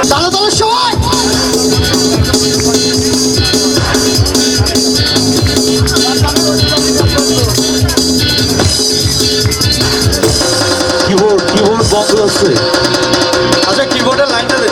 তাহলে তাহলে সবাই কিবোর্ড বন্ধ আছে। আচ্ছা কিবোর্ডের লাইনটা দে।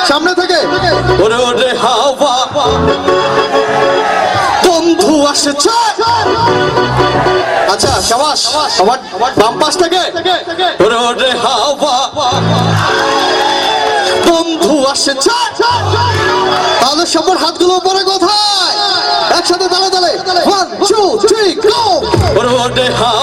সামনে থেকে ওরে হাওয়া বন্ধু আসছে। আচ্ছা শাবাশ, সবার বাম পাশ থেকে ওরে হাওয়া বন্ধু আসছে। তাহলে সবার হাতগুলো উপরে কোথায়? একসাথে তালে তালে 1 2 3 গো। ওরে হাওয়া